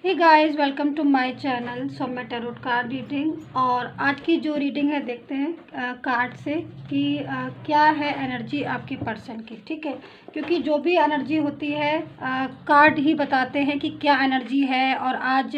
Hey guys, welcome to my channel Saumya tarot card reading. और आज की जो रीडिंग है देखते हैं कार्ड से कि क्या है एनर्जी आपके पर्सन की। ठीक है, क्योंकि जो भी एनर्जी होती है कार्ड ही बताते हैं कि क्या एनर्जी है और आज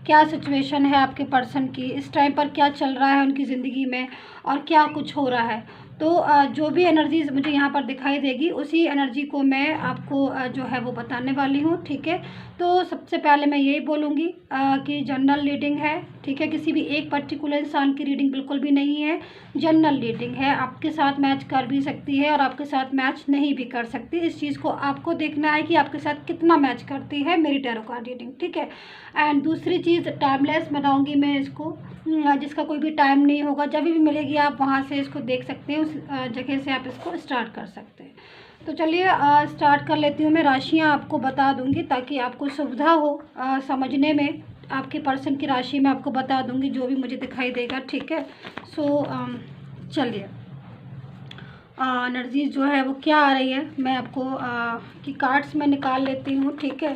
क्या सिचुएशन है आपके पर्सन की, इस टाइम पर क्या चल रहा है उनकी ज़िंदगी में और क्या कुछ हो रहा है। तो जो भी एनर्जी मुझे यहाँ पर दिखाई देगी उसी एनर्जी को मैं आपको जो है वो बताने वाली हूँ। ठीक है, तो सबसे पहले मैं यही बोलूँगी कि जनरल रीडिंग है। ठीक है, किसी भी एक पर्टिकुलर इंसान की रीडिंग बिल्कुल भी नहीं है, जनरल रीडिंग है। आपके साथ मैच कर भी सकती है और आपके साथ मैच नहीं भी कर सकती। इस चीज़ को आपको देखना है कि आपके साथ कितना मैच करती है मेरी टैरो कार्ड रीडिंग। ठीक है, एंड दूसरी चीज़ टाइमलेस बनाऊँगी मैं इसको, जिसका कोई भी टाइम नहीं होगा। जब भी मिलेगी आप वहाँ से इसको देख सकते हैं, उस जगह से आप इसको स्टार्ट कर सकते हैं। तो चलिए स्टार्ट कर लेती हूँ। मैं राशियाँ आपको बता दूँगी ताकि आपको सुविधा हो समझने में। आपके पर्सन की राशि मैं आपको बता दूँगी जो भी मुझे दिखाई देगा। ठीक है, सो चलिए एनर्जी जो है वो क्या आ रही है मैं आपको की कार्ड्स में निकाल लेती हूँ। ठीक है,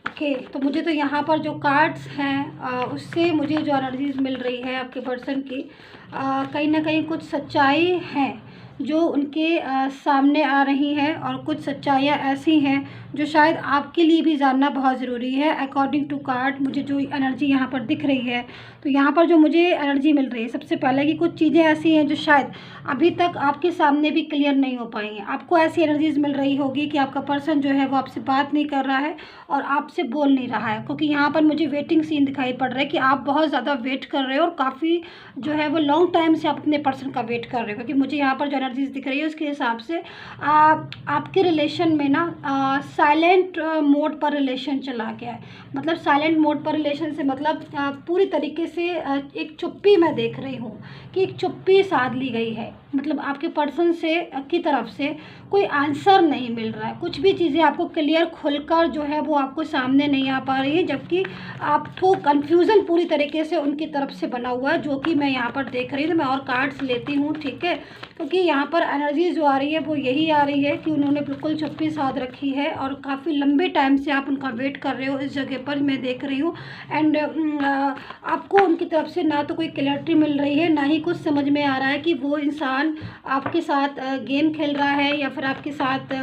ओके। तो मुझे तो यहाँ पर जो कार्ड्स हैं उससे मुझे जो एनर्जीज मिल रही है आपके पर्सन की, कहीं ना कहीं कुछ सच्चाई हैं जो उनके सामने आ रही हैं और कुछ सच्चाइयाँ ऐसी हैं जो शायद आपके लिए भी जानना बहुत ज़रूरी है। अकॉर्डिंग टू कार्ड मुझे जो एनर्जी यहाँ पर दिख रही है, तो यहाँ पर जो मुझे एनर्जी मिल रही है सबसे पहले कि कुछ चीज़ें ऐसी हैं जो शायद अभी तक आपके सामने भी क्लियर नहीं हो पाई हैं। आपको ऐसी एनर्जीज मिल रही होगी कि आपका पर्सन जो है वो आपसे बात नहीं कर रहा है और आपसे बोल नहीं रहा है, क्योंकि यहाँ पर मुझे वेटिंग सीन दिखाई पड़ रहा है कि आप बहुत ज़्यादा वेट कर रहे हो और काफ़ी जो है वो लॉन्ग टाइम से आप अपने पर्सन का वेट कर रहे हो। क्योंकि मुझे यहाँ पर जो एनर्जीज दिख रही है उसके हिसाब से आपके रिलेशन में ना साइलेंट मोड पर रिलेशन चला गया है। मतलब साइलेंट मोड पर रिलेशन से मतलब पूरी तरीके से एक चुप्पी मैं देख रही हूँ कि एक चुप्पी साध ली गई है। मतलब आपके पर्सन से की तरफ से कोई आंसर नहीं मिल रहा है, कुछ भी चीज़ें आपको क्लियर खुलकर जो है वो आपको सामने नहीं आ पा रही है, जबकि आपको कंफ्यूजन पूरी तरीके से उनकी तरफ से बना हुआ है, जो कि मैं यहाँ पर देख रही हूँ। तो मैं और कार्ड्स लेती हूँ। ठीक है, क्योंकि यहाँ पर एनर्जी जो आ रही है वो यही आ रही है कि उन्होंने बिल्कुल चुप्पी साध रखी है और काफ़ी लंबे टाइम से आप उनका वेट कर रहे हो इस जगह पर, मैं देख रही हूँ। एंड आपको उनकी तरफ से ना तो कोई क्लैरिटी मिल रही है, ना ही कुछ समझ में आ रहा है कि वो इंसान आपके साथ गेम खेल रहा है या फिर आपके साथ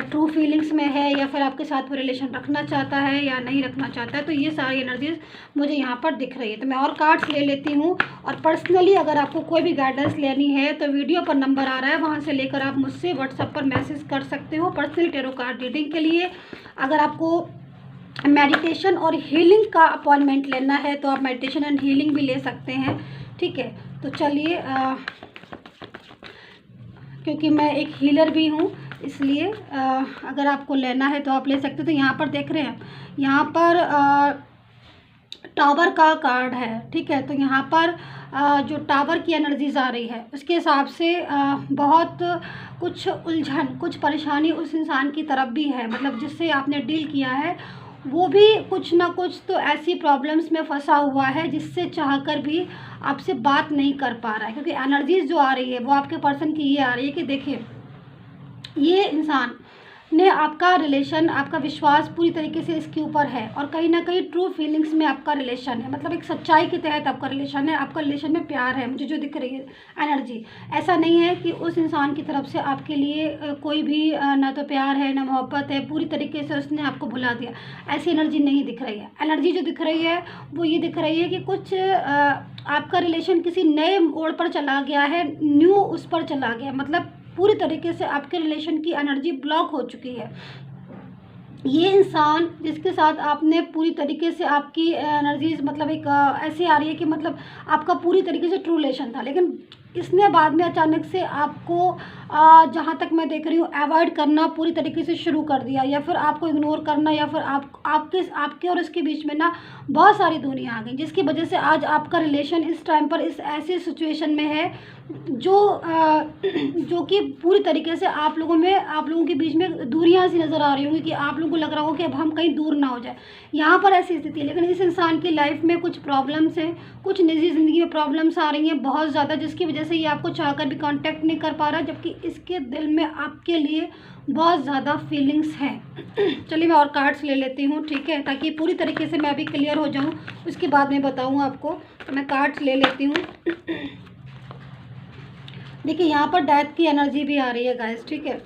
ट्रू फीलिंग्स में है या फिर आपके साथ वो रिलेशन रखना चाहता है या नहीं रखना चाहता है। तो ये सारी एनर्जीज मुझे यहाँ पर दिख रही है। तो मैं और कार्ड्स ले लेती हूँ। और पर्सनली अगर आपको कोई भी गाइडेंस लेनी है तो वीडियो पर नंबर आ रहा है, वहाँ से लेकर आप मुझसे व्हाट्सएप पर मैसेज कर सकते हो पर्सनल टैरो कार्ड रीडिंग के लिए। अगर आपको मेडिटेशन और हीलिंग का अपॉइंटमेंट लेना है तो आप मेडिटेशन एंड हीलिंग भी ले सकते हैं। ठीक है, तो चलिए क्योंकि मैं एक हीलर भी हूँ इसलिए अगर आपको लेना है तो आप ले सकते हो। तो यहाँ पर देख रहे हैं, यहाँ पर टावर का कार्ड है। ठीक है, तो यहाँ पर जो टावर की एनर्जीज आ रही है उसके हिसाब से बहुत कुछ उलझन, कुछ परेशानी उस इंसान की तरफ भी है। मतलब जिससे आपने डील किया है वो भी कुछ ना कुछ तो ऐसी प्रॉब्लम्स में फंसा हुआ है जिससे चाहकर भी आपसे बात नहीं कर पा रहा है। क्योंकि एनर्जीज जो आ रही है वो आपके पर्सन की ये आ रही है कि देखिए ये इंसान ने आपका रिलेशन, आपका विश्वास पूरी तरीके से इसके ऊपर है और कहीं ना कहीं ट्रू फीलिंग्स में आपका रिलेशन है। मतलब एक सच्चाई के तहत आपका रिलेशन है, आपका रिलेशन में प्यार है। मुझे जो दिख रही है एनर्जी, ऐसा नहीं है कि उस इंसान की तरफ से आपके लिए कोई भी ना तो प्यार है ना मोहब्बत है, पूरी तरीके से उसने आपको भुला दिया, ऐसी एनर्जी नहीं दिख रही है। एनर्जी जो दिख रही है वो ये दिख रही है कि कुछ आपका रिलेशन किसी नए मोड़ पर चला गया है, न्यू उस पर चला गया। मतलब पूरी तरीके से आपके रिलेशन की एनर्जी ब्लॉक हो चुकी है। ये इंसान जिसके साथ आपने पूरी तरीके से आपकी एनर्जीज मतलब एक ऐसी आ रही है कि मतलब आपका पूरी तरीके से ट्रू रिलेशन था, लेकिन इसने बाद में अचानक से आपको जहाँ तक मैं देख रही हूँ अवॉइड करना पूरी तरीके से शुरू कर दिया, या फिर आपको इग्नोर करना, या फिर आपके और इसके बीच में ना बहुत सारी दूरियां आ गई, जिसकी वजह से आज आपका रिलेशन इस टाइम पर इस ऐसी सिचुएशन में है जो कि पूरी तरीके से आप लोगों के बीच में दूरियां सी नज़र आ रही होंगी कि आप लोगों को लग रहा हो कि अब हम कहीं दूर ना हो जाए। यहाँ पर ऐसी स्थिति है, लेकिन इस इंसान की लाइफ में कुछ प्रॉब्लम्स हैं, कुछ निजी ज़िंदगी में प्रॉब्लम्स आ रही हैं बहुत ज़्यादा, जिसकी वजह से ये आपको चाहकर भी कांटेक्ट नहीं कर पा रहा, जबकि इसके दिल में आपके लिए बहुत ज़्यादा फीलिंग्स हैं। चलिए मैं और कार्ड्स ले लेती हूँ, ठीक है, ताकि पूरी तरीके से मैं अभी क्लियर हो जाऊँ, उसके बाद मैं बताऊँ आपको। तो मैं कार्ड्स ले लेती हूँ। देखिए यहाँ पर डेथ की एनर्जी भी आ रही है गाइस, ठीक है।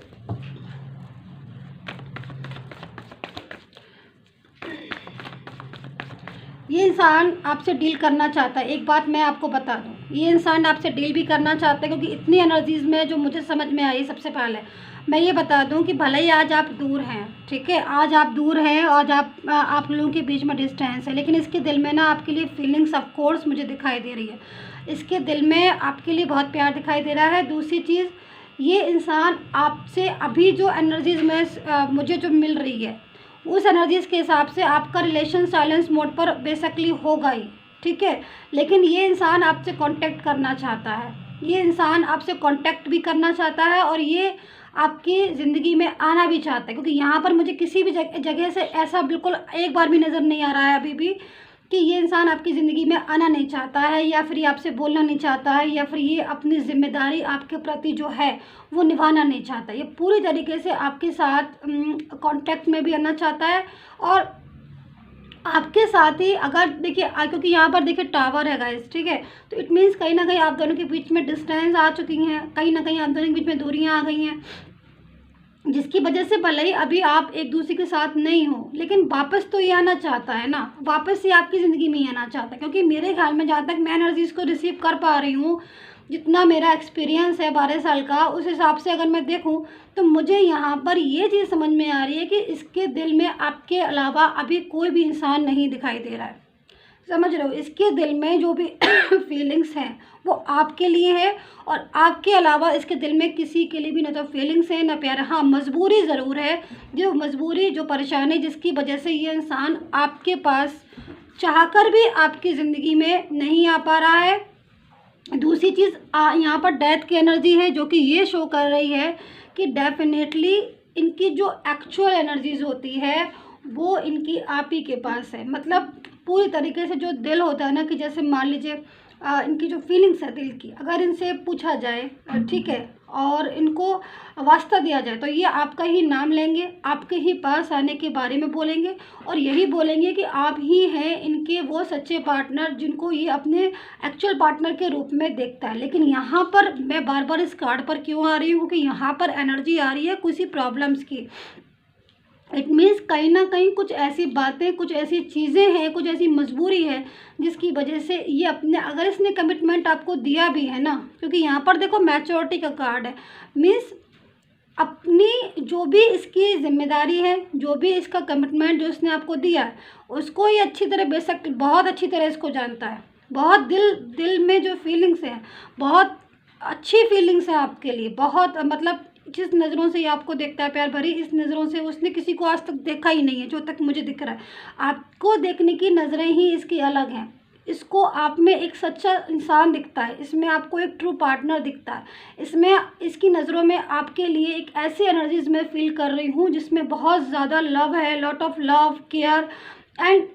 ये इंसान आपसे डील करना चाहता है, एक बात मैं आपको बता दूं, ये इंसान आपसे डील भी करना चाहता है, क्योंकि इतनी एनर्जीज़ में जो मुझे समझ में आई, सबसे पहले मैं ये बता दूं कि भले ही आज आप दूर हैं, ठीक है, आज आप दूर हैं, आज आप लोगों के बीच में डिस्टेंस है, लेकिन इसके दिल में ना आपके लिए फीलिंग्स ऑफ कोर्स मुझे दिखाई दे रही है। इसके दिल में आपके लिए बहुत प्यार दिखाई दे रहा है। दूसरी चीज़, ये इंसान आपसे अभी जो एनर्जीज़ में मुझे जो मिल रही है, उस एनर्जीज़ के हिसाब से आपका रिलेशन साइलेंस मोड पर बेसिकली होगा ही, ठीक है। लेकिन ये इंसान आपसे कांटेक्ट करना चाहता है, ये इंसान आपसे कांटेक्ट भी करना चाहता है, और ये आपकी ज़िंदगी में आना भी चाहता है, क्योंकि यहाँ पर मुझे किसी भी जगह से ऐसा बिल्कुल एक बार भी नज़र नहीं आ रहा है अभी भी कि ये इंसान आपकी ज़िंदगी में आना नहीं चाहता है, या फिर ये आपसे बोलना नहीं चाहता है, या फिर ये अपनी ज़िम्मेदारी आपके प्रति जो है वो निभाना नहीं चाहता। ये पूरी तरीके से आपके साथ कांटेक्ट में भी आना चाहता है, और आपके साथ ही अगर देखिए, क्योंकि यहाँ पर देखिए टावर है गाइस, ठीक है, तो इट मीन्स कहीं ना कहीं आप दोनों के बीच में डिस्टेंस आ चुकी हैं, कहीं ना कहीं आप दोनों के बीच में दूरियाँ आ गई हैं, जिसकी वजह से भले ही अभी आप एक दूसरे के साथ नहीं हो, लेकिन वापस तो ये आना चाहता है ना, वापस ये आपकी ज़िंदगी में ही आना चाहता है। क्योंकि मेरे ख्याल में जहाँ तक मैं एनर्जीज़ को रिसीव कर पा रही हूँ, जितना मेरा एक्सपीरियंस है 12 साल का, उस हिसाब से अगर मैं देखूँ तो मुझे यहाँ पर ये चीज़ समझ में आ रही है कि इसके दिल में आपके अलावा अभी कोई भी इंसान नहीं दिखाई दे रहा है। समझ रहे हो, इसके दिल में जो भी फीलिंग्स हैं वो आपके लिए है, और आपके अलावा इसके दिल में किसी के लिए भी ना तो फीलिंग्स है ना प्यार। हाँ, मजबूरी ज़रूर है, जो मजबूरी, जो परेशानी जिसकी वजह से ये इंसान आपके पास चाहकर भी आपकी ज़िंदगी में नहीं आ पा रहा है। दूसरी चीज़, यहाँ पर डेथ की एनर्जी है, जो कि ये शो कर रही है कि डेफिनेटली इनकी जो एक्चुअल एनर्जीज होती है वो इनकी आप ही के पास है। मतलब पूरी तरीके से जो दिल होता है ना, कि जैसे मान लीजिए इनकी जो फीलिंग्स है दिल की, अगर इनसे पूछा जाए, ठीक है, और इनको वास्ता दिया जाए, तो ये आपका ही नाम लेंगे, आपके ही पास आने के बारे में बोलेंगे, और यही बोलेंगे कि आप ही हैं इनके वो सच्चे पार्टनर जिनको ये अपने एक्चुअल पार्टनर के रूप में देखता है। लेकिन यहाँ पर मैं बार बार इस कार्ड पर क्यों आ रही हूँ कि यहाँ पर एनर्जी आ रही है किसी प्रॉब्लम्स की। इट मीन्स कहीं ना कहीं कुछ ऐसी बातें, कुछ ऐसी चीज़ें हैं, कुछ ऐसी मजबूरी है जिसकी वजह से ये अपने, अगर इसने कमिटमेंट आपको दिया भी है ना, क्योंकि यहाँ पर देखो मैच्योरिटी का कार्ड है, मीन्स अपनी जो भी इसकी जिम्मेदारी है, जो भी इसका कमिटमेंट जो इसने आपको दिया है, उसको ये अच्छी तरह, बेशक बहुत अच्छी तरह इसको जानता है। बहुत दिल में जो फीलिंग्स हैं, बहुत अच्छी फीलिंग्स हैं आपके लिए, बहुत, मतलब जिस नज़रों से ये आपको देखता है प्यार भरी, इस नज़रों से उसने किसी को आज तक देखा ही नहीं है, जो तक मुझे दिख रहा है। आपको देखने की नज़रें ही इसकी अलग हैं। इसको आप में एक सच्चा इंसान दिखता है, इसमें आपको एक ट्रू पार्टनर दिखता है, इसमें इसकी नज़रों में आपके लिए एक ऐसी एनर्जीज मैं फील कर रही हूँ जिसमें बहुत ज़्यादा लव है, lot of love, care and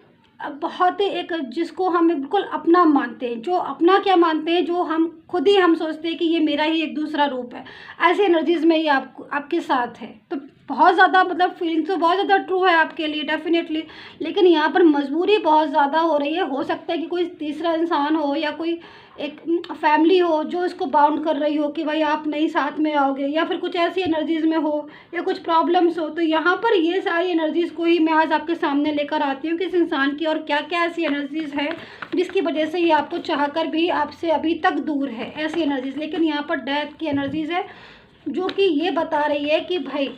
बहुत ही एक, जिसको हम बिल्कुल अपना मानते हैं, जो अपना क्या मानते हैं, जो हम खुद ही हम सोचते हैं कि ये मेरा ही एक दूसरा रूप है। ऐसी एनर्जीज़ में ये आपके साथ है, तो बहुत ज़्यादा, मतलब फीलिंग्स तो बहुत ज़्यादा ट्रू है आपके लिए डेफिनेटली। लेकिन यहाँ पर मजबूरी बहुत ज़्यादा हो रही है। हो सकता है कि कोई तीसरा इंसान हो या कोई एक फैमिली हो जो इसको बाउंड कर रही हो कि भाई आप नहीं साथ में आओगे, या फिर कुछ ऐसी एनर्जीज़ में हो, या कुछ प्रॉब्लम्स हो। तो यहाँ पर ये सारी एनर्जीज़ को ही मैं आज आपके सामने लेकर आती हूँ कि इस इंसान की और क्या क्या ऐसी एनर्जीज़ है जिसकी वजह से ये आपको चाहकर भी आपसे अभी तक दूर है, ऐसी एनर्जीज़। लेकिन यहाँ पर डेथ की एनर्जीज़ है जो कि ये बता रही है कि भाई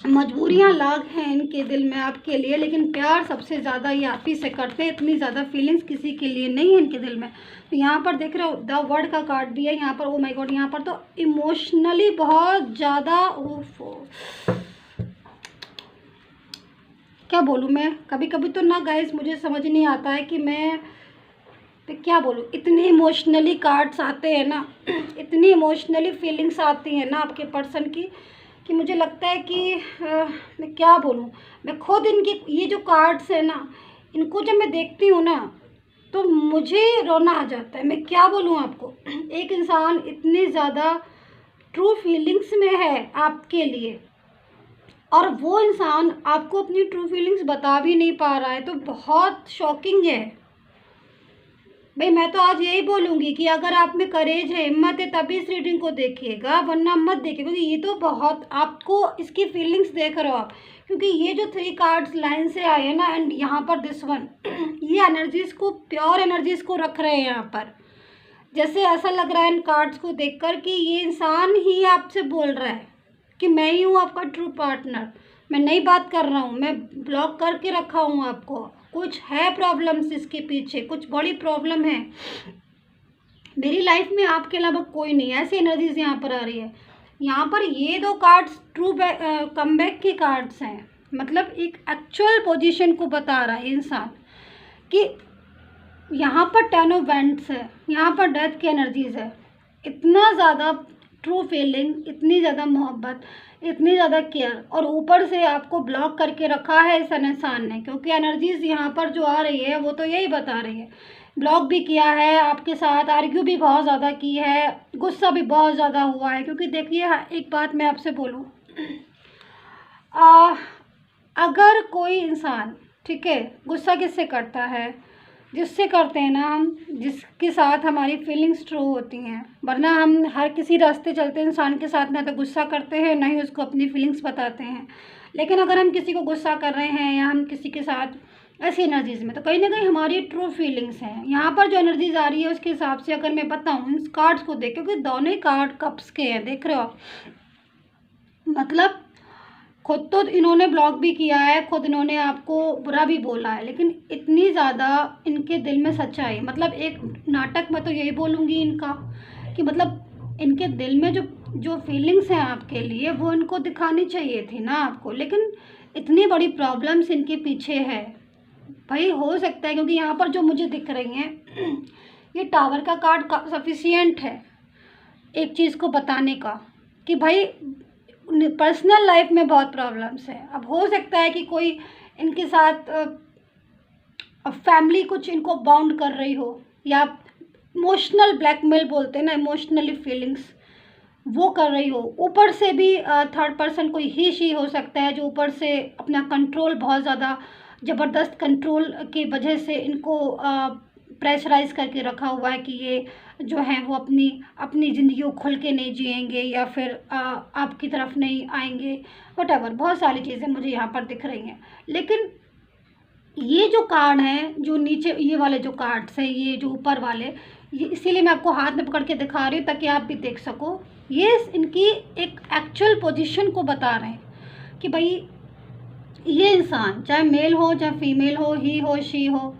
मजबूरियाँ लाख हैं इनके दिल में आपके लिए, लेकिन प्यार सबसे ज़्यादा ये आप ही से करते हैं। इतनी ज़्यादा फीलिंग्स किसी के लिए नहीं है इनके दिल में। तो यहाँ पर देख रहे हो द वर्ड का कार्ड भी है यहाँ पर। ओ माय गॉड, यहाँ पर तो इमोशनली बहुत ज़्यादा, क्या बोलूँ मैं, कभी कभी तो ना गाइस मुझे समझ नहीं आता है कि मैं क्या बोलूँ। इतने इमोशनली कार्ड्स आते हैं ना, इतनी इमोशनली फीलिंग्स आती हैं ना आपके पर्सन की, कि मुझे लगता है कि मैं क्या बोलूँ। मैं खुद इनकी ये जो कार्ड्स है ना, इनको जब मैं देखती हूँ ना, तो मुझे रोना आ जाता है। मैं क्या बोलूँ आपको, एक इंसान इतनी ज़्यादा ट्रू फीलिंग्स में है आपके लिए और वो इंसान आपको अपनी ट्रू फीलिंग्स बता भी नहीं पा रहा है, तो बहुत शॉकिंग है भाई। मैं तो आज यही बोलूँगी कि अगर आप में करेज है, हिम्मत है, तभी इस रीडिंग को देखिएगा, वरना मत देखिए, क्योंकि ये तो बहुत आपको इसकी फीलिंग्स देख रहे हो आप, क्योंकि ये जो 3 कार्ड्स लाइन से आए हैं ना, एंड यहाँ पर दिस वन, ये एनर्जीज़ को, प्योर एनर्जीज़ को रख रहे हैं यहाँ पर। जैसे ऐसा लग रहा है इन कार्ड्स को देखकर कि ये इंसान ही आपसे बोल रहा है कि मैं ही हूँ आपका ट्रू पार्टनर, मैं नई बात कर रहा हूँ, मैं ब्लॉक करके रखा हूँ आपको, कुछ है प्रॉब्लम्स इसके पीछे, कुछ बड़ी प्रॉब्लम है, मेरी लाइफ में आपके अलावा कोई नहीं। ऐसी एनर्जीज यहाँ पर आ रही है। यहाँ पर ये 2 कार्ड्स ट्रू कमबैक के कार्ड्स हैं, मतलब एक एक्चुअल पोजीशन को बता रहा है इंसान कि यहाँ पर 10 ऑफ वैंड्स है, यहाँ पर डेथ की एनर्जीज है। इतना ज़्यादा ट्रू फीलिंग, इतनी ज़्यादा मोहब्बत, इतनी ज़्यादा केयर, और ऊपर से आपको ब्लॉक करके रखा है इस इंसान ने, क्योंकि एनर्जीज़ यहाँ पर जो आ रही है वो तो यही बता रही है। ब्लॉक भी किया है आपके साथ, आर्ग्यू भी बहुत ज़्यादा की है, गुस्सा भी बहुत ज़्यादा हुआ है। क्योंकि देखिए एक बात मैं आपसे बोलूँ, अगर कोई इंसान, ठीक है, गुस्सा किससे करता है, जिससे करते हैं ना हम, जिसके साथ हमारी फीलिंग्स ट्रू होती हैं, वरना हम हर किसी रास्ते चलते इंसान के साथ ना तो गुस्सा करते हैं, ना ही उसको अपनी फीलिंग्स बताते हैं। लेकिन अगर हम किसी को गुस्सा कर रहे हैं या हम किसी के साथ ऐसी एनर्जीज़ में, तो कहीं ना कहीं हमारी ट्रू फीलिंग्स हैं। यहाँ पर जो एनर्जीज आ रही है उसके हिसाब से अगर मैं बताऊँ इस कार्ड्स को देख, क्योंकि दोनों ही कार्ड कप्स के हैं, देख रहे हो आप, मतलब खुद तो इन्होंने ब्लॉक भी किया है, खुद इन्होंने आपको बुरा भी बोला है, लेकिन इतनी ज़्यादा इनके दिल में सच्चाई, मतलब एक नाटक में तो यही बोलूँगी इनका कि मतलब इनके दिल में जो फीलिंग्स हैं आपके लिए वो इनको दिखानी चाहिए थी ना आपको, लेकिन इतनी बड़ी प्रॉब्लम्स इनके पीछे है भाई। हो सकता है क्योंकि यहाँ पर जो मुझे दिख रही हैं ये टावर का कार्ड सफिशिएंट है एक चीज़ को बताने का कि भाई पर्सनल लाइफ में बहुत प्रॉब्लम्स है। अब हो सकता है कि कोई इनके साथ फैमिली कुछ इनको बाउंड कर रही हो, या इमोशनल ब्लैकमेल बोलते हैं ना, इमोशनली फीलिंग्स वो कर रही हो। ऊपर से भी थर्ड पर्सन कोई ही शी हो सकता है जो ऊपर से अपना कंट्रोल, बहुत ज़्यादा ज़बरदस्त कंट्रोल की वजह से इनको प्रेशराइज करके रखा हुआ है कि ये जो है वो अपनी ज़िंदगी को खुल के नहीं जिएंगे या फिर आपकी तरफ नहीं आएंगे, वटेवर, बहुत सारी चीज़ें मुझे यहाँ पर दिख रही हैं। लेकिन ये जो कार्ड हैं, जो नीचे ये वाले जो कार्ड्स हैं, ये जो ऊपर वाले, ये इसीलिए मैं आपको हाथ में पकड़ के दिखा रही हूँ ताकि आप भी देख सको। ये इनकी एक एक्चुअल पोजीशन को बता रहे हैं कि भाई ये इंसान चाहे मेल हो चाहे फीमेल हो, ही हो शी हो,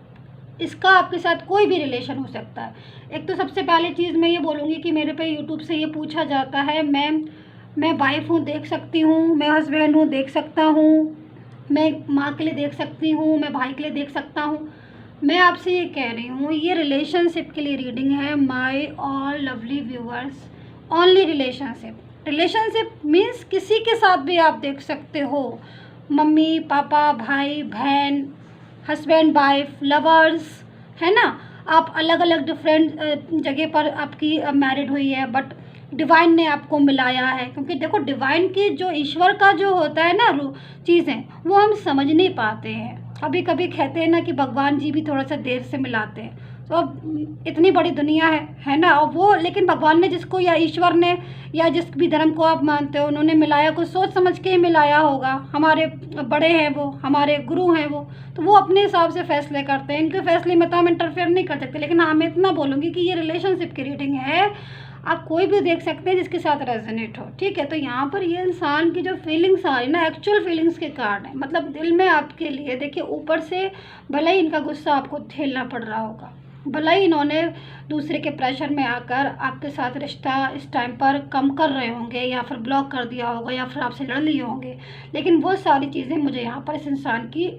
इसका आपके साथ कोई भी रिलेशन हो सकता है। एक तो सबसे पहली चीज़ मैं ये बोलूँगी कि मेरे पे यूट्यूब से ये पूछा जाता है, मैं वाइफ हूँ, देख सकती हूँ, मैं हस्बैंड हूँ, देख सकता हूँ, मैं माँ के लिए देख सकती हूँ, मैं भाई के लिए देख सकता हूँ। मैं आपसे ये कह रही हूँ, ये रिलेशनशिप के लिए रीडिंग है my all lovely viewers, only relationship means किसी के साथ भी आप देख सकते हो, मम्मी पापा, भाई बहन, हस्बैंड वाइफ, लवर्स, है ना। आप अलग अलग डिफरेंट जगह पर आपकी मैरिड हुई है, बट डिवाइन ने आपको मिलाया है। क्योंकि देखो डिवाइन की जो ईश्वर का जो होता है ना चीज़ें, वो हम समझ नहीं पाते हैं। कभी कभी कहते हैं ना कि भगवान जी भी थोड़ा सा देर से मिलाते हैं, तो अब इतनी बड़ी दुनिया है ना, और वो, लेकिन भगवान ने जिसको या ईश्वर ने या जिस भी धर्म को आप मानते हो, उन्होंने मिलाया, कुछ सोच समझ के ही मिलाया होगा। हमारे बड़े हैं वो, हमारे गुरु हैं वो, तो वो अपने हिसाब से फैसले करते हैं, इनके फैसले में तो हम इंटरफेयर नहीं कर सकते। लेकिन हाँ, मैं इतना बोलूँगी कि ये रिलेशनशिप की रीडिंग है, आप कोई भी देख सकते हैं जिसके साथ रेजोनेट हो, ठीक है। तो यहाँ पर ये इंसान की जो फीलिंग्स आ रही ना, एक्चुअल फीलिंग्स के कार्ड है, मतलब दिल में आपके लिए। देखिए ऊपर से भले ही इनका गुस्सा आपको झेलना पड़ रहा होगा, भले ही इन्होंने दूसरे के प्रेशर में आकर आपके साथ रिश्ता इस टाइम पर कम कर रहे होंगे, या फिर ब्लॉक कर दिया होगा, या फिर आपसे लड़ लिए होंगे, लेकिन वो सारी चीज़ें मुझे यहाँ पर इस इंसान की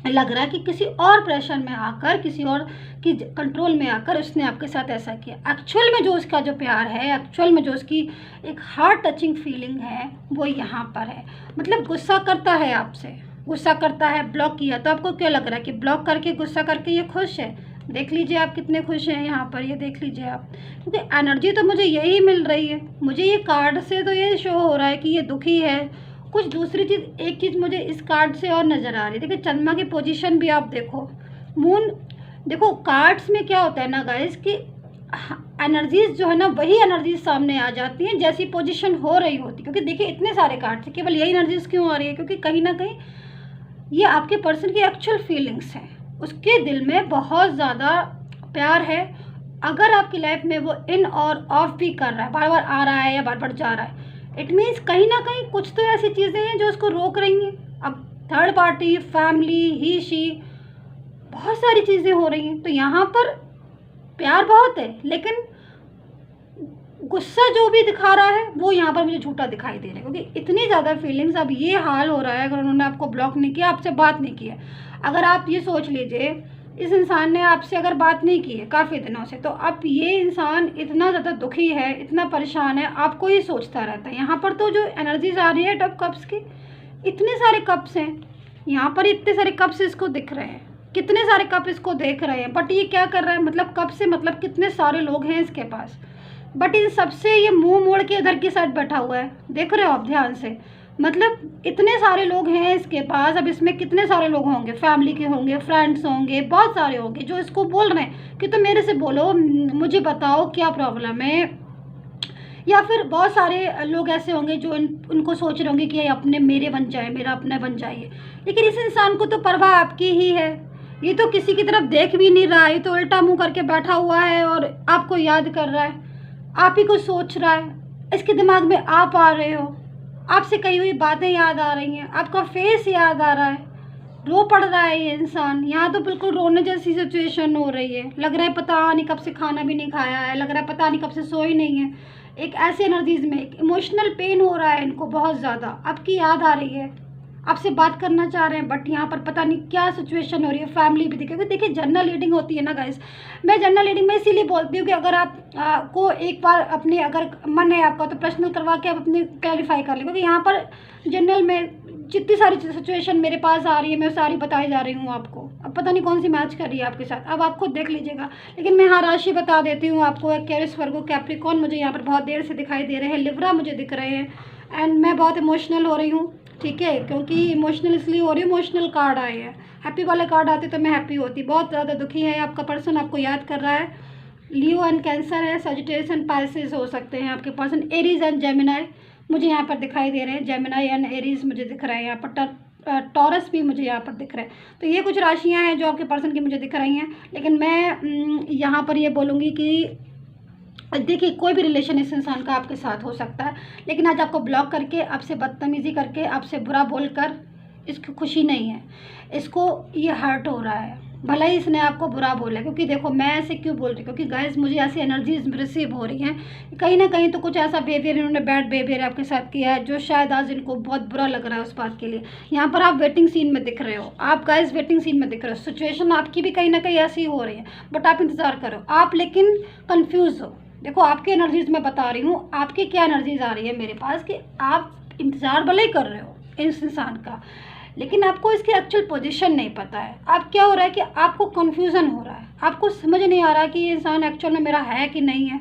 लग रहा है कि किसी और प्रेशर में आकर, किसी और की कंट्रोल में आकर उसने आपके साथ ऐसा किया। एक्चुअल में जो उसका जो प्यार है, एक्चुअल में जो उसकी एक हार्ट टचिंग फीलिंग है, वो यहाँ पर है। मतलब गुस्सा करता है आपसे, गुस्सा करता है, ब्लॉक किया, तो आपको क्या लग रहा है कि ब्लॉक करके, गुस्सा करके ये खुश है? देख लीजिए आप कितने खुश हैं यहाँ पर, ये देख लीजिए आप, क्योंकि एनर्जी तो मुझे यही मिल रही है। मुझे ये कार्ड से तो ये शो हो रहा है कि ये दुखी है। कुछ दूसरी चीज़, एक चीज़ मुझे इस कार्ड से और नज़र आ रही है। देखिए चंद्रमा की पोजीशन भी आप देखो, मून देखो। कार्ड्स में क्या होता है ना गाइस कि एनर्जीज जो है ना वही एनर्जीज सामने आ जाती हैं जैसी पोजीशन हो रही होती। क्योंकि देखिए इतने सारे कार्ड्स हैं, केवल यही एनर्जीज क्यों आ रही है? क्योंकि कहीं ना कहीं ये आपके पर्सन की एक्चुअल फीलिंग्स हैं। उसके दिल में बहुत ज़्यादा प्यार है। अगर आपकी लाइफ में वो इन और ऑफ भी कर रहा है, बार बार आ रहा है या बार बार जा रहा है, इट मीन्स कहीं ना कहीं कुछ तो ऐसी चीज़ें हैं जो उसको रोक रही हैं। अब third party, family, he she, बहुत सारी चीज़ें हो रही हैं। तो यहाँ पर प्यार बहुत है, लेकिन गुस्सा जो भी दिखा रहा है वो यहाँ पर मुझे झूठा दिखाई दे रहा है। क्योंकि इतनी ज़्यादा फीलिंग्स, अब ये हाल हो रहा है, अगर उन्होंने आपको ब्लॉक नहीं किया, आपसे बात नहीं किया, अगर आप ये सोच लीजिए इस इंसान ने आपसे अगर बात नहीं की है काफ़ी दिनों से, तो अब ये इंसान इतना ज़्यादा दुखी है, इतना परेशान है, आपको ही सोचता रहता है। यहाँ पर तो जो एनर्जीज आ रही है टॉप कप्स की, इतने सारे कप्स हैं यहाँ पर, इतने सारे कप्स इसको दिख रहे हैं, कितने सारे कप इसको देख रहे हैं। बट ये क्या कर रहा है, मतलब कप से मतलब कितने सारे लोग हैं इसके पास, बट इन सबसे ये मुंह मोड़ के इधर की साइड बैठा हुआ है। देख रहे हो आप ध्यान से, मतलब इतने सारे लोग हैं इसके पास। अब इसमें कितने सारे लोग होंगे, फैमिली के होंगे, फ्रेंड्स होंगे, बहुत सारे होंगे जो इसको बोल रहे हैं कि तुम मेरे से बोलो, मुझे बताओ क्या प्रॉब्लम है। या फिर बहुत सारे लोग ऐसे होंगे जो उनको सोच रहे होंगे कि ये अपने मेरे बन जाए, मेरा अपना बन जाइए। लेकिन इस इंसान को तो परवाह आपकी ही है। ये तो किसी की तरफ देख भी नहीं रहा है, ये तो उल्टा मुंह करके बैठा हुआ है और आपको याद कर रहा है, आप ही को सोच रहा है। इसके दिमाग में आप आ रहे हो, आपसे कही हुई बातें याद आ रही हैं, आपका फेस याद आ रहा है, रो पड़ रहा है ये इंसान। यहाँ तो बिल्कुल रोने जैसी सिचुएशन हो रही है। लग रहा है पता नहीं कब से खाना भी नहीं खाया है, लग रहा है पता नहीं कब से सोई नहीं है। एक ऐसे एनर्जीज में एक इमोशनल पेन हो रहा है इनको बहुत ज़्यादा, आपकी याद आ रही है, आपसे बात करना चाह रहे हैं, बट यहाँ पर पता नहीं क्या सिचुएशन हो रही है। फैमिली भी देखिए, देखिए जनरल रीडिंग होती है ना गाइस, मैं जनरल रीडिंग में इसीलिए बोलती हूँ कि अगर आप को एक बार अपने, अगर मन है आपका तो पर्सनल करवा के आप अपने क्लैरिफाई कर लें। क्योंकि यहाँ पर जनरल में जितनी सारी सिचुएशन मेरे पास आ रही है, मैं सारी बताई जा रही हूँ आपको। अब पता नहीं कौन सी मैच कर रही है आपके साथ, अब आप खुद देख लीजिएगा। लेकिन मैं हाँ राशि बता देती हूँ आपको। एक्वेरियस, वर्गो, कैप्रिकॉर्न मुझे यहाँ पर बहुत देर से दिखाई दे रहे हैं, लिब्रा मुझे दिख रहे हैं, एंड मैं बहुत इमोशनल हो रही हूँ, ठीक है। क्योंकि इमोशनल इसलिए हो रही हूँ, इमोशनल कार्ड आए हैं। हैप्पी वाले कार्ड आते तो मैं हैप्पी होती। बहुत ज़्यादा दुखी है आपका पर्सन, आपको याद कर रहा है। लियो एंड कैंसर है, सजिटेरियस एंड पाइसेस हो सकते हैं आपके पर्सन। एरीज एंड जेमिनाई मुझे यहाँ पर दिखाई दे रहे हैं, जेमिनाई एंड एरीज मुझे दिख रहे हैं यहाँ पर। टॉरस भी मुझे यहाँ पर दिख रहे हैं। तो ये कुछ राशियाँ हैं जो आपके पर्सन की मुझे दिख रही हैं। लेकिन मैं यहाँ पर ये बोलूँगी कि देखिए कोई भी रिलेशन इस इंसान का आपके साथ हो सकता है, लेकिन आज आपको ब्लॉक करके, आपसे बदतमीज़ी करके, आपसे बुरा बोलकर इसकी खुशी नहीं है, इसको ये हर्ट हो रहा है। भला ही इसने आपको बुरा बोला। क्योंकि देखो मैं ऐसे क्यों बोल रही हूँ, क्योंकि गाइस मुझे ऐसी एनर्जीज रिसीव हो रही हैं, कहीं ना कहीं तो कुछ ऐसा बिहेवियर इन्होंने, बैड बिहेवियर आपके साथ किया है जो शायद आज इनको बहुत बुरा लग रहा है उस बात के लिए। यहाँ पर आप वेटिंग सीन में दिख रहे हो, आप गाइस वेटिंग सीन में दिख रहे हो। सिचुएशन आपकी भी कहीं ना कहीं ऐसी हो रही है, बट आप इंतज़ार करो। आप लेकिन कन्फ्यूज़ हो। देखो आपकी एनर्जीज मैं बता रही हूँ, आपकी क्या एनर्जीज आ रही है मेरे पास कि आप इंतज़ार भले ही कर रहे हो इस इंसान का, लेकिन आपको इसकी एक्चुअल पोजीशन नहीं पता है। आप क्या हो रहा है कि आपको कन्फ्यूज़न हो रहा है, आपको समझ नहीं आ रहा कि ये इंसान एक्चुअल में मेरा है कि नहीं है।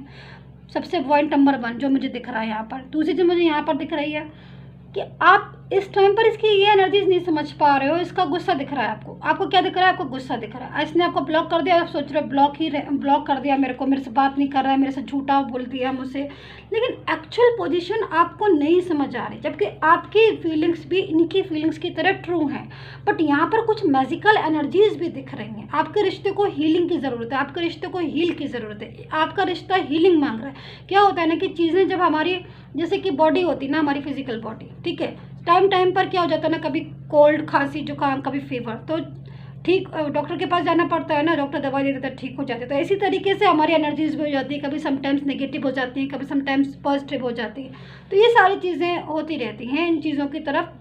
सबसे पॉइंट नंबर 1 जो मुझे दिख रहा है यहाँ पर। दूसरी चीज़ मुझे यहाँ पर दिख रही है कि आप इस टाइम पर इसकी ये एनर्जीज नहीं समझ पा रहे हो। इसका गुस्सा दिख रहा है आपको। आपको क्या दिख रहा है? आपको गुस्सा दिख रहा है। इसने आपको ब्लॉक कर दिया, आप सोच रहे हो ब्लॉक कर दिया मेरे को, मेरे से बात नहीं कर रहा है, मेरे से झूठा बोल दिया मुझसे। लेकिन एक्चुअल पोजीशन आपको नहीं समझ आ रही, जबकि आपकी फीलिंग्स भी इनकी फीलिंग्स की तरह ट्रू हैं। बट यहाँ पर कुछ मैजिकल एनर्जीज भी दिख रही हैं। आपके रिश्ते को हीलिंग की ज़रूरत है, आपके रिश्ते को हील की ज़रूरत है। आपका रिश्ता हीलिंग मांग रहा है। क्या होता है ना कि चीज़ें जब हमारी, जैसे कि बॉडी होती है ना, हमारी फिजिकल बॉडी, ठीक है, टाइम पर क्या हो जाता है ना, कभी कोल्ड, खांसी, जुकाम, कभी फीवर, तो ठीक डॉक्टर के पास जाना पड़ता है ना, डॉक्टर दवाई दे देता है, ठीक हो जाते हैं। तो इसी तरीके से हमारी एनर्जीज भी हो जाती है, कभी समटाइम्स नेगेटिव हो जाती हैं, कभी समटाइम्स पॉजिटिव हो जाती है। तो ये सारी चीज़ें होती रहती हैं। इन चीज़ों की तरफ,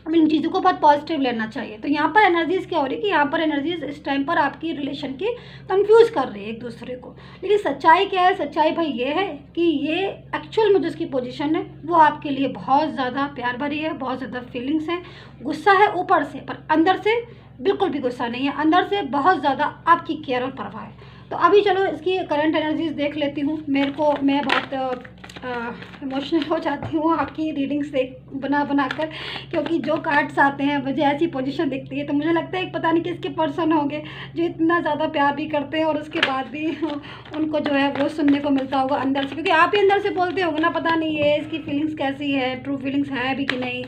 इन चीज़ों को बहुत पॉजिटिव लेना चाहिए। तो यहाँ पर एनर्जीज़ क्या हो रही है कि यहाँ पर एनर्जीज़ इस टाइम पर आपकी रिलेशन की कंफ्यूज कर रही है एक दूसरे को। लेकिन सच्चाई क्या है? सच्चाई भाई ये है कि ये एक्चुअल में जो उसकी पोजीशन है वो आपके लिए बहुत ज़्यादा प्यार भरी है, बहुत ज़्यादा फीलिंग्स हैं, गुस्सा है ऊपर से, पर अंदर से बिल्कुल भी गुस्सा नहीं है, अंदर से बहुत ज़्यादा आपकी केयर और परवाह है। तो अभी चलो इसकी करंट एनर्जीज देख लेती हूँ। मैं बहुत इमोशनल हो जाती हूँ आपकी रीडिंग्स देख बना कर, क्योंकि जो कार्ड्स आते हैं मुझे ऐसी पोजीशन दिखती है तो मुझे लगता है पता नहीं किसके पर्सन होंगे जो इतना ज़्यादा प्यार भी करते हैं और उसके बाद भी उनको जो है वो सुनने को मिलता होगा अंदर से, क्योंकि आप ही अंदर से बोलते होंगे ना, पता नहीं ये इसकी फीलिंग्स कैसी है, ट्रू फीलिंग्स है भी कि नहीं,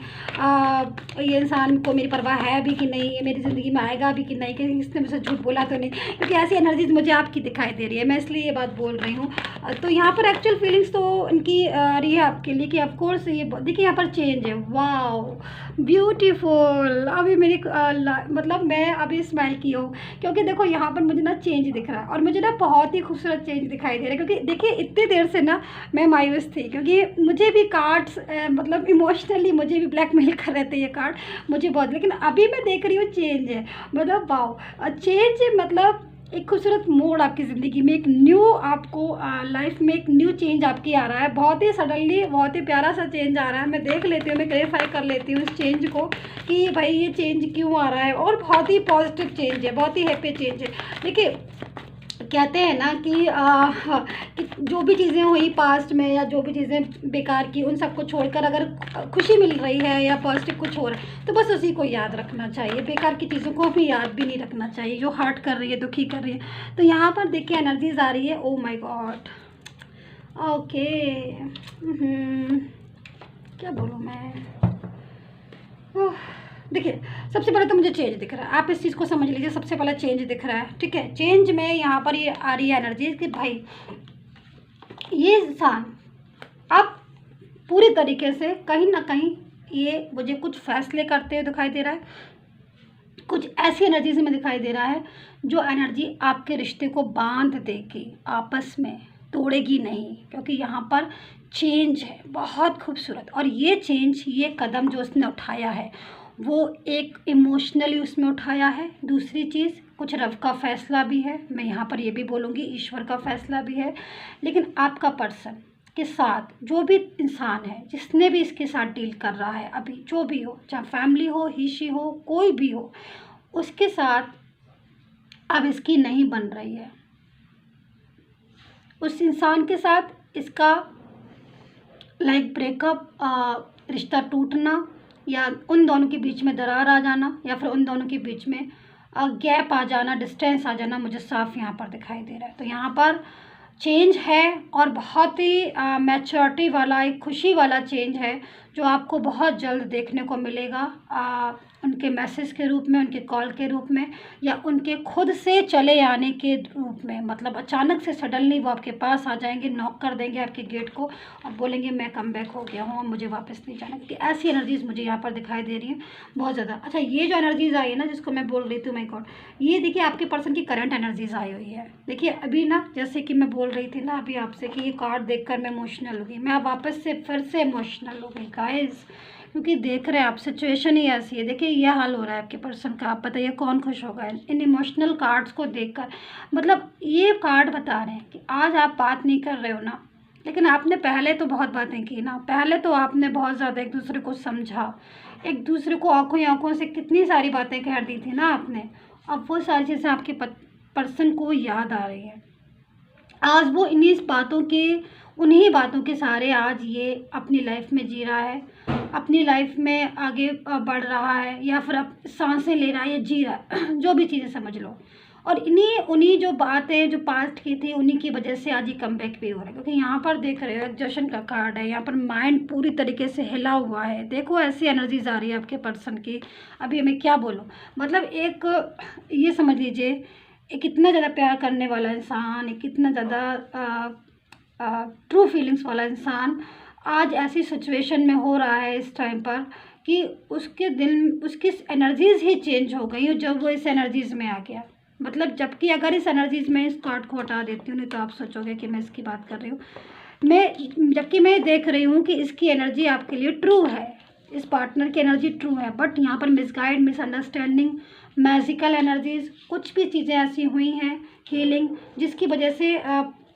ये इंसान को मेरी परवाह है भी कि नहीं, ये मेरी ज़िंदगी में आएगा भी कि नहीं, कि इसने मुझसे झूठ बोला तो नहीं, क्योंकि ऐसी एनर्जीज मुझे आपकी दिखाई दे रही है, मैं इसलिए ये बात बोल रही हूँ। तो यहाँ पर एक्चुअल फीलिंग्स तो इनकी आ रही है आपके लिए कि ऑफ कोर्स ये देखिए यहाँ पर चेंज है, वाओ ब्यूटीफुल। अभी मेरी मतलब मैं अभी स्माइल की हूँ, क्योंकि देखो यहाँ पर मुझे ना चेंज दिख रहा है और मुझे ना बहुत ही खूबसूरत चेंज दिखाई दे रहा है, क्योंकि देखिए इतनी देर से ना मैं मायूस थी, क्योंकि मुझे भी कार्ड्स मतलब इमोशनली मुझे भी ब्लैकमेल कर रहे थे ये कार्ड मुझे बहुत, लेकिन अभी मैं देख रही हूँ चेंज है, मतलब वाओ चेंज, मतलब एक खूबसूरत मोड़ आपकी ज़िंदगी में, एक न्यू आपको लाइफ में एक न्यू चेंज आपकी आ रहा है, बहुत ही सडनली बहुत ही प्यारा सा चेंज आ रहा है। मैं देख लेती हूँ, मैं क्लेरिफाई कर लेती हूँ इस चेंज को कि भाई ये चेंज क्यों आ रहा है, और बहुत ही पॉजिटिव चेंज है, बहुत ही हैप्पी चेंज है। देखिए कहते हैं ना कि जो भी चीज़ें हुई पास्ट में या जो भी चीज़ें बेकार की उन सबको छोड़कर अगर खुशी मिल रही है या पॉजिटिव कुछ हो रहा है तो बस उसी को याद रखना चाहिए, बेकार की चीज़ों को हमें याद भी नहीं रखना चाहिए जो हर्ट कर रही है, दुखी कर रही है। तो यहाँ पर देखिए एनर्जीज आ रही है, ओ माय गॉड, ओके क्या बोलूँ मैं, देखिए सबसे पहले तो मुझे चेंज दिख रहा है, आप इस चीज़ को समझ लीजिए, सबसे पहले चेंज दिख रहा है, ठीक है। चेंज में यहाँ पर ये आ रही है एनर्जी कि भाई ये इंसान अब पूरी तरीके से कहीं ना कहीं ये मुझे कुछ फैसले करते हुए दिखाई दे रहा है, कुछ ऐसी एनर्जी से में दिखाई दे रहा है जो एनर्जी आपके रिश्ते को बांध देगी, आपस में तोड़ेगी नहीं, क्योंकि यहाँ पर चेंज है बहुत खूबसूरत। और ये चेंज, ये कदम जो उसने उठाया है वो एक इमोशनली उसमें उठाया है, दूसरी चीज़ कुछ रब का फैसला भी है, मैं यहाँ पर ये भी बोलूँगी ईश्वर का फैसला भी है। लेकिन आपका पर्सन के साथ जो भी इंसान है, जिसने भी इसके साथ डील कर रहा है अभी, जो भी हो, चाहे फैमिली हो, हिशी हो, कोई भी हो, उसके साथ अब इसकी नहीं बन रही है। उस इंसान के साथ इसका लाइक ब्रेकअप, रिश्ता टूटना, या उन दोनों के बीच में दरार आ जाना, या फिर उन दोनों के बीच में गैप आ जाना, डिस्टेंस आ जाना, मुझे साफ यहाँ पर दिखाई दे रहा है। तो यहाँ पर चेंज है और बहुत ही मैच्योरिटी वाला, एक खुशी वाला चेंज है जो आपको बहुत जल्द देखने को मिलेगा, उनके मैसेज के रूप में, उनके कॉल के रूप में, या उनके खुद से चले आने के रूप में। मतलब अचानक से सडनली वो आपके पास आ जाएंगे, नॉक कर देंगे आपके गेट को और बोलेंगे मैं कम बैक हो गया हूँ, मुझे वापस नहीं जाना, क्योंकि ऐसी एनर्जीज़ मुझे यहाँ पर दिखाई दे रही हैं बहुत ज़्यादा। अच्छा, ये जो एनर्जीज़ आई है ना, जिसको मैं बोल रही थी माय गॉड, ये देखिए आपके पर्सन की करंट एनर्जीज़ आई हुई है। देखिए अभी ना, जैसे कि मैं बोल रही थी ना अभी आपसे कि ये कार्ड देखकर मैं इमोशनल हो गई, मैं अब वापस से फिर से इमोशनल हो गई गाइस, क्योंकि देख रहे हैं आप सिचुएशन ही ऐसी है। देखिए ये हाल हो रहा है आपके पर्सन का, आप बताइए कौन खुश होगा इन इमोशनल कार्ड्स को देखकर। मतलब ये कार्ड बता रहे हैं कि आज आप बात नहीं कर रहे हो ना, लेकिन आपने पहले तो बहुत बातें की ना, पहले तो आपने बहुत ज़्यादा एक दूसरे को समझा, एक दूसरे को आंखों ही आंखों से कितनी सारी बातें कह दी थी ना आपने। अब वो सारी चीज़ें आपके पर्सन को याद आ रही है, आज वो उन्हीं बातों के सहारे आज ये अपनी लाइफ में जी रहा है, अपनी लाइफ में आगे बढ़ रहा है, या फिर अब सांसें ले रहा है या जी रहा है, जो भी चीज़ें समझ लो। और उन्हीं जो बातें जो पास्ट की थी उन्हीं की वजह से आज ये कमबैक भी हो रहा है, क्योंकि यहाँ पर देख रहे हो एक जश्न का कार्ड है, यहाँ पर माइंड पूरी तरीके से हिला हुआ है। देखो ऐसी एनर्जीज आ रही है आपके पर्सन की, अभी मैं क्या बोलूँ, मतलब एक ये समझ लीजिए एक इतना ज़्यादा प्यार करने वाला इंसान, एक इतना ज़्यादा ट्रू फीलिंग्स वाला इंसान आज ऐसी सिचुएशन में हो रहा है इस टाइम पर कि उसके दिल, उसकी एनर्जीज़ ही चेंज हो गई जब वो इस एनर्जीज़ में आ गया। मतलब जबकि अगर इस एनर्जीज़ में इस कार्ड को हटा देती हूँ, नहीं तो आप सोचोगे कि मैं इसकी बात कर रही हूँ, जबकि मैं देख रही हूँ कि इसकी एनर्जी आपके लिए ट्रू है, इस पार्टनर की एनर्जी ट्रू है, बट यहाँ पर मिसगाइड, मिसअंडरस्टैंडिंग, मैजिकल एनर्जीज़, कुछ भी चीज़ें ऐसी हुई हैं, हीलिंग, जिसकी वजह से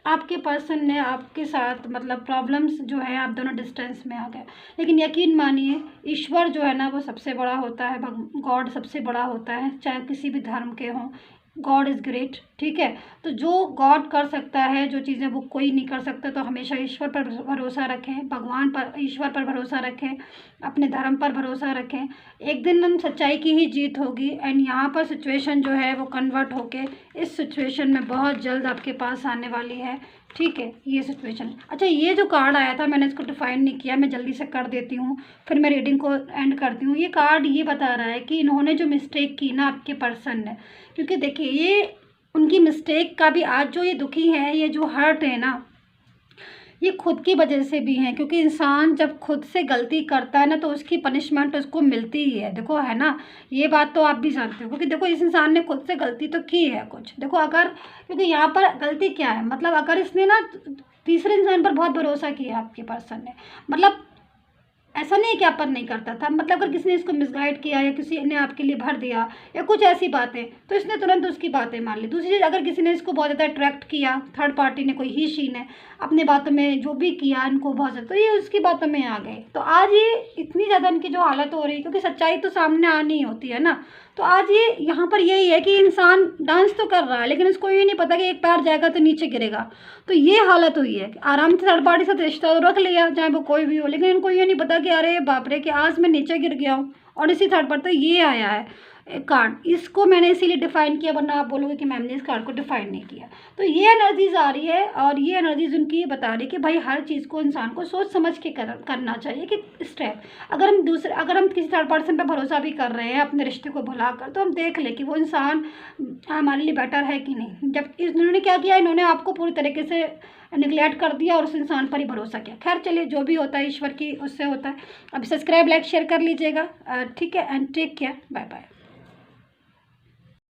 आपके पर्सन ने आपके साथ मतलब प्रॉब्लम्स जो है, आप दोनों डिस्टेंस में आ गए। लेकिन यकीन मानिए, ईश्वर जो है ना वो सबसे बड़ा होता है, गॉड सबसे बड़ा होता है, चाहे किसी भी धर्म के हों। गॉड इज़ ग्रेट, ठीक है। तो जो गॉड कर सकता है, जो चीज़ें वो कोई नहीं कर सकता, तो हमेशा ईश्वर पर भरोसा रखें, भगवान पर, ईश्वर पर भरोसा रखें, अपने धर्म पर भरोसा रखें। एक दिन हम सच्चाई की ही जीत होगी। एंड यहाँ पर सिचुएशन जो है वो कन्वर्ट होके इस सिचुएशन में बहुत जल्द आपके पास आने वाली है, ठीक है। ये सिचुएशन, अच्छा ये जो कार्ड आया था मैंने इसको डिफाइन नहीं किया, मैं जल्दी से कर देती हूँ, फिर मैं रीडिंग को एंड करती हूँ। ये कार्ड ये बता रहा है कि इन्होंने जो मिस्टेक की ना, आपके पर्सन ने, क्योंकि देखिए ये उनकी मिस्टेक का भी आज जो ये दुखी है, ये जो हर्ट है ना, ये खुद की वजह से भी है। क्योंकि इंसान जब खुद से गलती करता है ना, तो उसकी पनिशमेंट उसको मिलती ही है, देखो, है ना। ये बात तो आप भी जानते हो, क्योंकि देखो इस इंसान ने खुद से गलती तो की है कुछ। देखो अगर, क्योंकि यहाँ पर गलती क्या है, मतलब अगर इसने ना तीसरे इंसान पर बहुत भरोसा किया आपके पर्सन ने, मतलब ऐसा नहीं है कि आप पर नहीं करता था, मतलब अगर किसी ने इसको मिसगाइड किया या किसी ने आपके लिए भर दिया या कुछ ऐसी बातें, तो इसने तुरंत उसकी बातें मान ली। दूसरी चीज़, अगर किसी ने इसको बहुत ज़्यादा अट्रैक्ट किया, थर्ड पार्टी ने, कोई ही शी ने अपने बातों में जो भी किया इनको बहुत ज़्यादा, तो ये उसकी बातों में आ गए। तो आज ये इतनी ज़्यादा इनकी जो हालत हो रही है, क्योंकि सच्चाई तो सामने आनी ही होती है ना। तो आज ये यहाँ पर यही है कि इंसान डांस तो कर रहा है, लेकिन इसको ये नहीं पता कि एक पैर जाएगा तो नीचे गिरेगा। तो ये हालत हुई है कि आराम से थर्ड पार्टी से रिश्ता तो रख लिया, चाहे वो कोई भी हो, लेकिन इनको ये नहीं पता कि अरे बाप रे, कि आज मैं नीचे गिर गया हूँ और इसी थर्ड पार्टी। तो ये आया है कार्ड, इसको मैंने इसीलिए डिफाइन किया, वरना आप बोलोगे कि मैम ने इस कार्ड को डिफाइन नहीं किया। तो ये एनर्जीज आ रही है, और ये एनर्जीज उनकी ये बता रही है कि भाई हर चीज़ को इंसान को सोच समझ के करना चाहिए। कि स्टेप, अगर हम किसी थर्ड पर्सन पर भरोसा भी कर रहे हैं अपने रिश्ते को भुला कर, तो हम देख लें कि वो इंसान हमारे लिए बेटर है कि नहीं। जब इन्होंने क्या किया, इन्होंने आपको पूरी तरीके से निगलेक्ट कर दिया और उस इंसान पर ही भरोसा किया। खैर चलिए, जो भी होता है ईश्वर की उससे होता है। अब सब्सक्राइब, लाइक, शेयर कर लीजिएगा, ठीक है। And take care, bye bye.